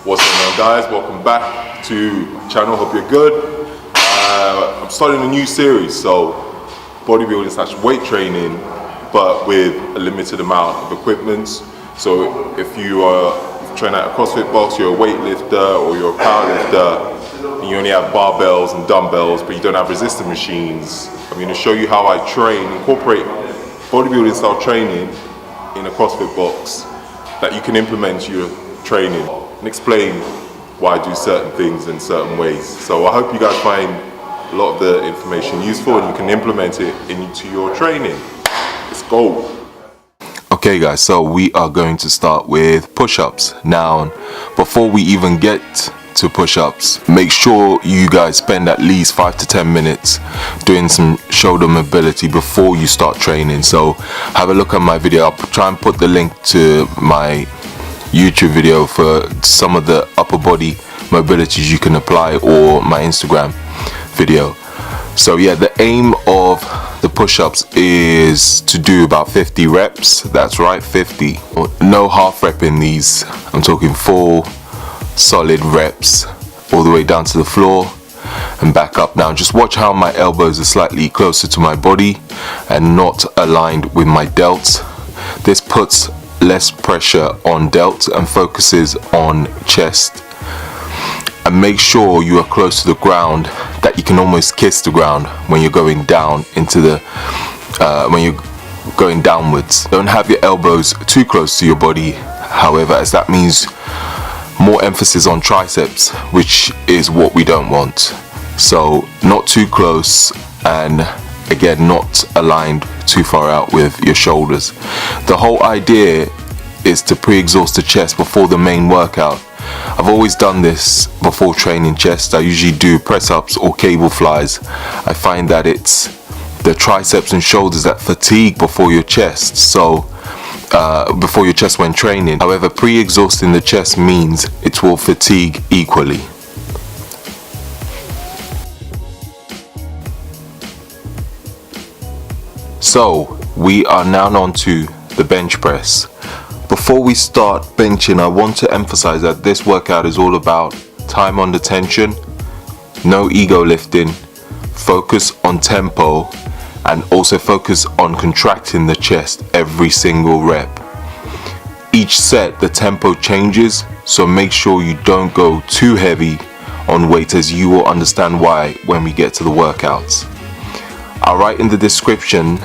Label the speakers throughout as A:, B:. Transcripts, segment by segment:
A: What's going on, guys? Welcome back to my channel. Hope you're good. I'm starting a new series, so bodybuilding / weight training, but with a limited amount of equipment. So if you train at a CrossFit box, you're a weightlifter or you're a powerlifter, and you only have barbells and dumbbells, but you don't have resistance machines, I'm going to show you how I incorporate bodybuilding style training in a CrossFit box that you can implement to your training and explain why I do certain things in certain ways. So I hope you guys find a lot of the information useful and you can implement it into your training. Let's go.
B: Okay guys, so we are going to start with push-ups. Now, before we even get to push-ups, make sure you guys spend at least 5 to 10 minutes doing some shoulder mobility before you start training. So have a look at my video. I'll try and put the link to my YouTube video for some of the upper body mobilities you can apply, or my Instagram video. So yeah, the aim of the push-ups is to do about 50 reps. That's right, 50. No half rep in these. I'm talking full solid reps all the way down to the floor and back up. Now just watch how my elbows are slightly closer to my body and not aligned with my delts. This puts less pressure on delts and focuses on chest. And make sure you are close to the ground, that you can almost kiss the ground when you're going down into the when you're going downwards. Don't have your elbows too close to your body, however, as that means more emphasis on triceps, which is what we don't want. So not too close, and again, not aligned too far out with your shoulders. The whole idea is to pre-exhaust the chest before the main workout. I've always done this before training chest. I usually do press-ups or cable flies. I find that it's the triceps and shoulders that fatigue before your chest, so before your chest when training. However, pre-exhausting the chest means it will fatigue equally. So we are now on to the bench press. Before we start benching, I want to emphasize that this workout is all about time under tension, no ego lifting, focus on tempo, and also focus on contracting the chest every single rep. Each set the tempo changes, so make sure you don't go too heavy on weight, as you will understand why when we get to the workouts. I'll write in the description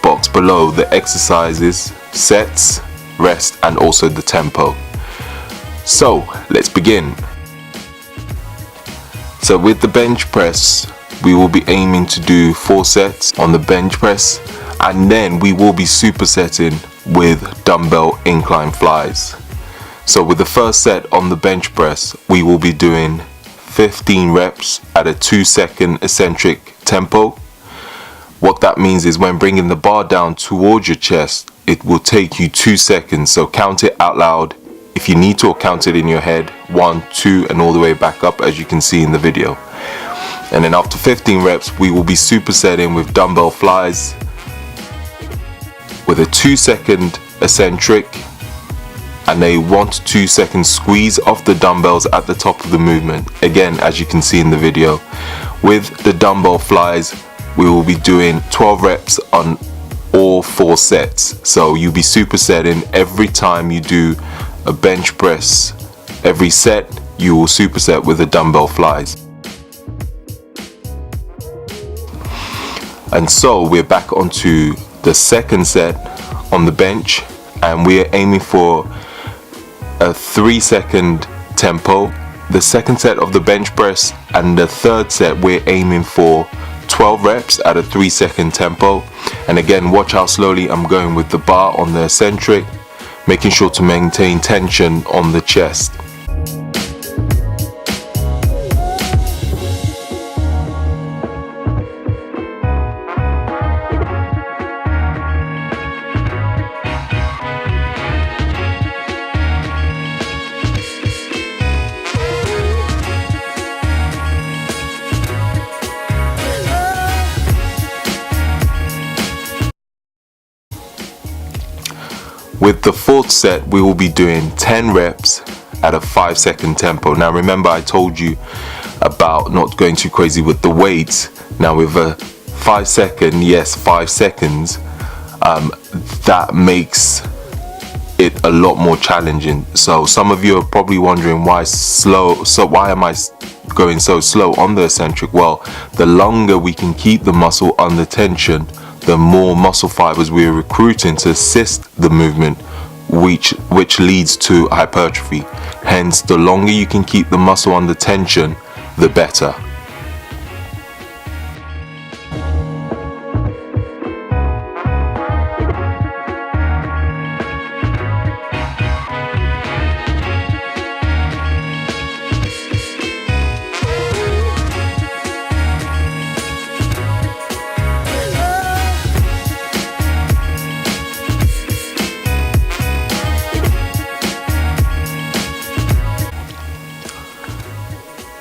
B: box below the exercises, sets, rest, and also the tempo. So let's begin. So with the bench press, we will be aiming to do 4 sets on the bench press, and then we will be supersetting with dumbbell incline flies. So with the first set on the bench press, we will be doing 15 reps at a 2-second eccentric tempo. What that means is when bringing the bar down towards your chest, it will take you 2 seconds. So count it out loud if you need to, or count it in your head, 1, 2, and all the way back up, as you can see in the video. And then after 15 reps, we will be supersetting with dumbbell flies with a 2-second eccentric and a 1 to 2 second squeeze off the dumbbells at the top of the movement. Again, as you can see in the video, with the dumbbell flies, we will be doing 12 reps on all 4 sets. So you'll be supersetting every time you do a bench press. Every set you will superset with the dumbbell flies. And so we're back onto the second set on the bench, and we're aiming for a 3-second tempo. The second set of the bench press and the third set, we're aiming for 12 reps at a 3-second tempo. And again, watch how slowly I'm going with the bar on the eccentric, making sure to maintain tension on the chest. With the fourth set, we will be doing 10 reps at a 5-second tempo. Now remember, I told you about not going too crazy with the weights. Now with a 5 second, yes, 5 seconds, that makes it a lot more challenging. So some of you are probably wondering why am I going so slow on the eccentric? Well, the longer we can keep the muscle under tension, the more muscle fibers we're recruiting to assist the movement, which leads to hypertrophy. Hence, the longer you can keep the muscle under tension, the better.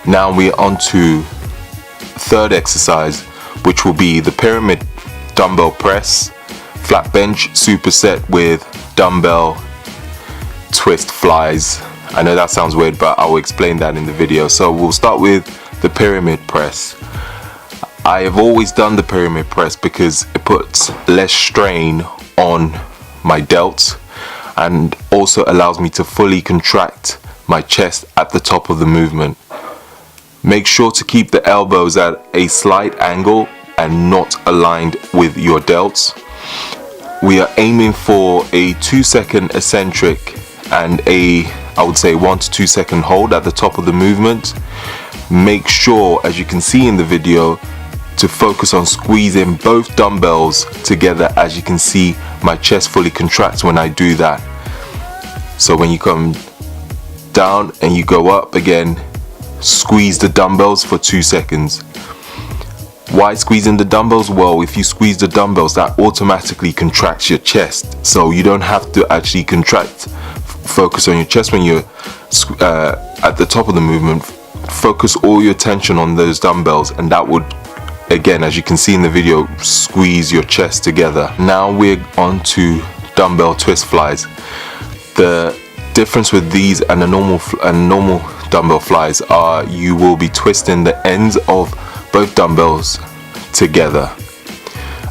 B: Now we're on to third exercise, which will be the pyramid dumbbell press, flat bench superset with dumbbell twist flies. I know that sounds weird, but I will explain that in the video. So we'll start with the pyramid press. I have always done the pyramid press because it puts less strain on my delts and also allows me to fully contract my chest at the top of the movement. Make sure to keep the elbows at a slight angle and not aligned with your delts. We are aiming for a 2-second eccentric and I would say 1 to 2 second hold at the top of the movement. Make sure, as you can see in the video, to focus on squeezing both dumbbells together. As you can see, my chest fully contracts when I do that. So when you come down and you go up again, squeeze the dumbbells for 2 seconds. Why squeezing the dumbbells? Well, if you squeeze the dumbbells, that automatically contracts your chest, so you don't have to actually focus on your chest when you're at the top of the movement. Focus all your tension on those dumbbells, and that would, again, as you can see in the video, squeeze your chest together. Now we're on to dumbbell twist flies. The difference with these and a normal dumbbell flies are you will be twisting the ends of both dumbbells together,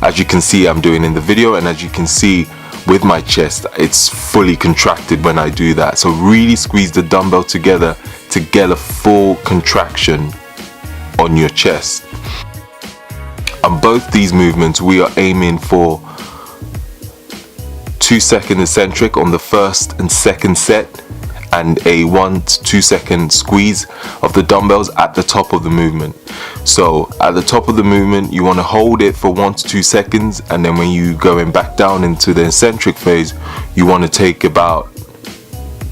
B: as you can see I'm doing in the video, and as you can see with my chest, it's fully contracted when I do that. So really squeeze the dumbbell together to get a full contraction on your chest. On both these movements, we are aiming for 2-second eccentric on the first and second set, and a 1 to 2 second squeeze of the dumbbells at the top of the movement. So at the top of the movement, you want to hold it for 1 to 2 seconds, and then when you going back down into the eccentric phase, you want to take about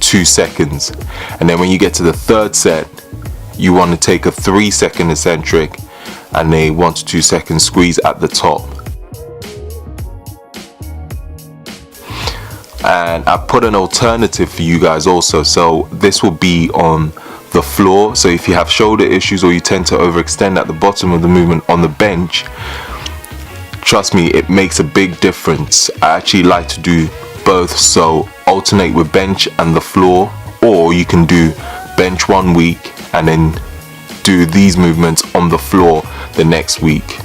B: 2 seconds. And then when you get to the third set, you want to take a 3-second eccentric and a 1 to 2 second squeeze at the top. And I put an alternative for you guys also, so this will be on the floor. So if you have shoulder issues or you tend to overextend at the bottom of the movement on the bench, trust me, it makes a big difference. I actually like to do both, so alternate with bench and the floor, or you can do bench 1 week and then do these movements on the floor the next week.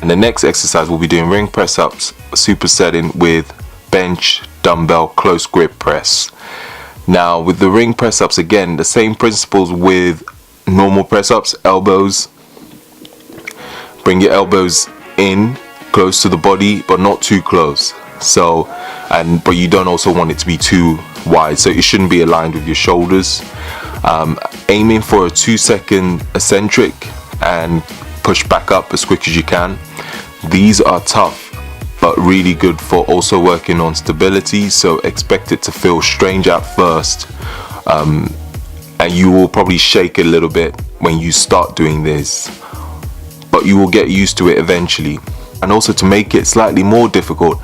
B: And the next exercise we'll be doing ring press ups, supersetting with bench dumbbell close grip press. Now with the ring press ups, again, the same principles with normal press ups. Elbows, bring your elbows in close to the body but not too close. So, but you don't also want it to be too wide, so it shouldn't be aligned with your shoulders. Aiming for a 2-second eccentric and push back up as quick as you can. These are tough but really good for also working on stability, so expect it to feel strange at first, and you will probably shake a little bit when you start doing this, but you will get used to it eventually. And also, to make it slightly more difficult,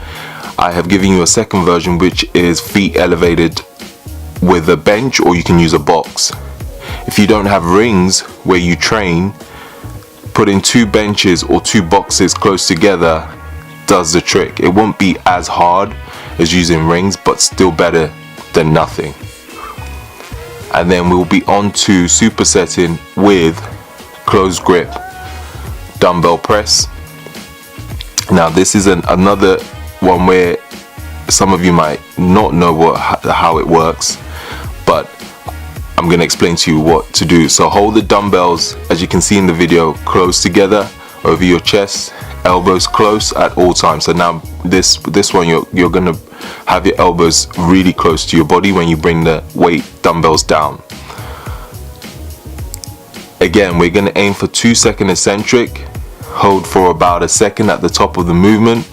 B: I have given you a second version, which is feet elevated with a bench, or you can use a box. If you don't have rings where you train, putting 2 benches or 2 boxes close together does the trick. It won't be as hard as using rings, but still better than nothing. And then we'll be on to supersetting with closed grip dumbbell press. Now this is another one where some of you might not know how it works, but I'm going to explain to you what to do. So hold the dumbbells, as you can see in the video, close together over your chest, elbows close at all times. So now this one, you're going to have your elbows really close to your body when you bring the weight dumbbells down. Again, we're going to aim for 2-second eccentric. Hold for about a second at the top of the movement.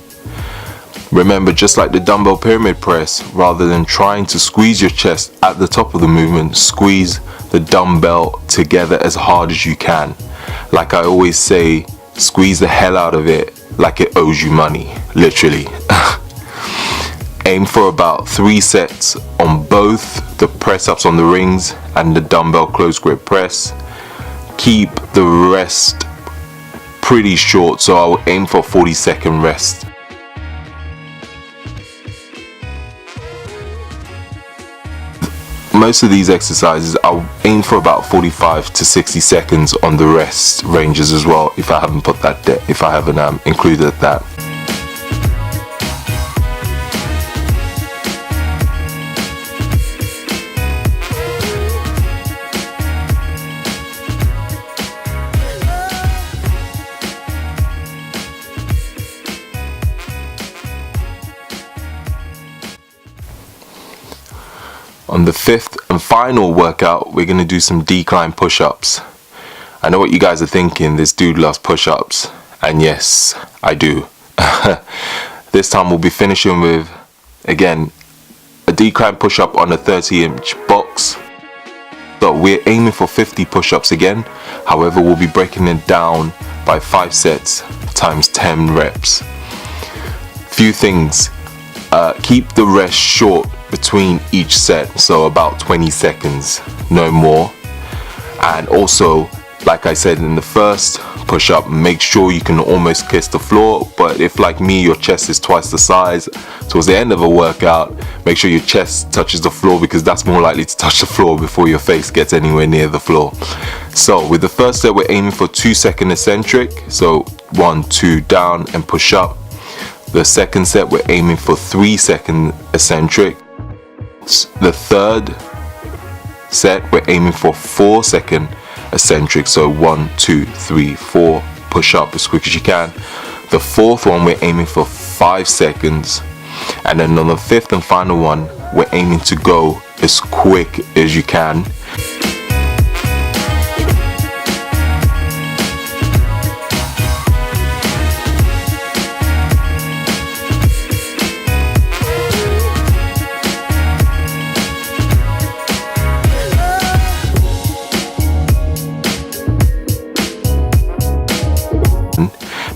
B: Remember, just like the dumbbell pyramid press, rather than trying to squeeze your chest at the top of the movement, squeeze the dumbbell together as hard as you can. Like I always say, squeeze the hell out of it like it owes you money, literally. Aim for about 3 sets on both the press ups on the rings and the dumbbell close grip press. Keep the rest pretty short, so I will aim for a 40-second rest. Most of these exercises I'll aim for about 45 to 60 seconds on the rest ranges as well, if I haven't put that if I haven't included that. On the 5th and final workout, we're going to do some decline push-ups. I know what you guys are thinking, this dude loves push-ups. And yes, I do. This time we'll be finishing with, again, a decline push-up on a 30-inch box. So we're aiming for 50 push-ups again. However, we'll be breaking it down by 5 sets times 10 reps. Few things. Keep the rest short between each set, so about 20 seconds, no more. And also, like I said in the first push-up, make sure you can almost kiss the floor. But if, like me, your chest is twice the size, towards the end of a workout, make sure your chest touches the floor, because that's more likely to touch the floor before your face gets anywhere near the floor. So with the first set, we're aiming for 2-second eccentric, so 1, 2 down and push up. The second set, we're aiming for 3-second eccentric. The third set, we're aiming for 4-second eccentric, so 1, 2, 3, 4, push up as quick as you can. The fourth one, we're aiming for 5 seconds, and then on the 5th and final one, we're aiming to go as quick as you can.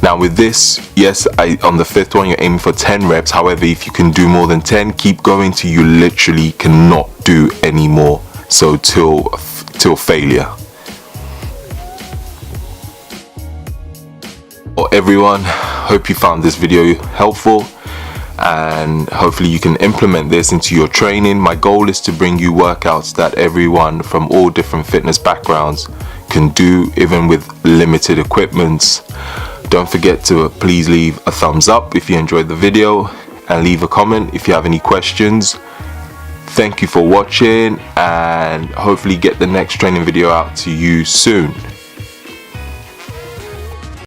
B: Now with this, yes, on the 5th one, you're aiming for 10 reps. However, if you can do more than 10, keep going till you literally cannot do any more. So till failure. Well, everyone, hope you found this video helpful, and hopefully you can implement this into your training. My goal is to bring you workouts that everyone from all different fitness backgrounds can do, even with limited equipment. Don't forget to please leave a thumbs up if you enjoyed the video, and leave a comment if you have any questions. Thank you for watching, and hopefully get the next training video out to you soon.